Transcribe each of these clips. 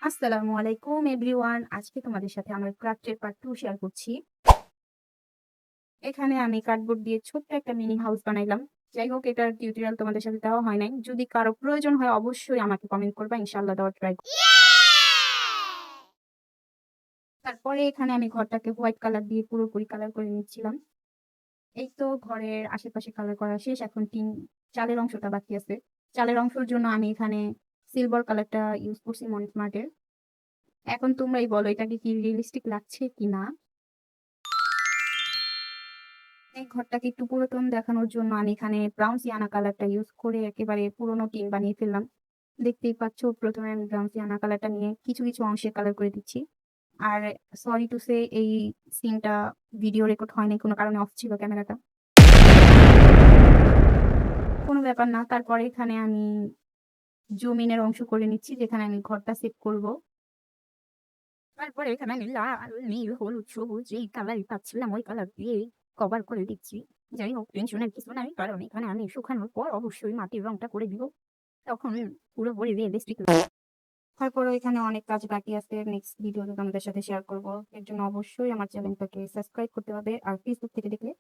আসসালামু আলাইকুম এভরিওয়ান। আজকে তোমাদের সাথে আমার ক্রাফটের পার্ট 2 শেয়ার করছি। এখানে আমি কার্ডবোর্ড দিয়ে ছোট্ট একটা মিনি হাউস বানাইলাম। যাই হোক, এটার টিউটোরিয়াল তোমাদের সাথে দেওয়া হয় নাই। যদি কারো প্রয়োজন হয় অবশ্যই আমাকে কমেন্ট করবা, ইনশাআল্লাহ দেওয়ার ট্রাই করব। তারপরে এখানে আমি ঘরটাকে হোয়াইট কালার দিয়ে পুরোপুরি কালার করে নিচ্ছিলাম। এই তো ঘরের আশেপাশে কালার করা শেষ, এখন চালের অংশটা বাকি আছে। চালের অংশের জন্য আমি এখানে সিলভার কালারটা ইউজ করছি মনিসমার্টের। এখন তোমরাই বলো এটাকে কি রিয়েলিস্টিক লাগছে কিনা। এই ঘরটাকে একটু পুরাতন দেখানোর জন্য আমি এখানে ব্রাউন সিয়ানা কালারটা ইউজ করে একেবারে পুরোনো টিন বানিয়ে ফেললাম। দেখতেই পাচ্ছ, প্রথমে আমি ব্রাউন সিয়ানা কালারটা নিয়ে কিছু কিছু অংশে কালার করে দিচ্ছি। আর সরি টু সে, এই সিনটা ভিডিও রেকর্ড হয়নি, কোনো কারণে অফ ছিল ক্যামেরাটা। কোনো ব্যাপার না। তারপরে এখানে আমি জুমিনের অংশ করে নিচ্ছি, যেখানে আমি ঘরটা সেট করব। তারপরে এখানে আমি লাল, নীল, হলুদ, সবুজ যেই কালার পাচ্ছিলাম ওই কালার দিয়ে কভার করে দিচ্ছি। যাই হোক, টেনশনের কিছু নাই, কারণ এখানে আমি শুকানোর পর অবশ্যই মাটির রংটা করে দিব, তখন পুরোপুরি রিয়েলিস্টিক। তারপরে এখানে অনেক কাজ বাকি আছে, নেক্সট ভিডিওতে তোমাদের সাথে শেয়ার করব। এর জন্য অবশ্যই আমার চ্যানেলটাকে সাবস্ক্রাইব করতে হবে, আর ফেসবুক থেকে দেখলে।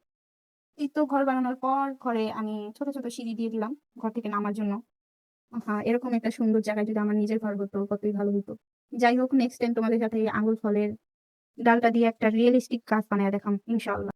এই তো ঘর বানানোর পর ঘরে আমি ছোট ছোট সিঁড়ি দিয়ে দিলাম ঘর থেকে নামার জন্য। হ্যাঁ, এরকম একটা সুন্দর জায়গায় যদি আমার নিজের ঘর হতো কতই ভালো হতো। যাই হোক, নেক্সট টাইম তোমাদের সাথে এই আঙুর ফলের ডালটা দিয়ে একটা রিয়েলিস্টিক গাছ বানায় দেখাম ইনশাআল্লাহ।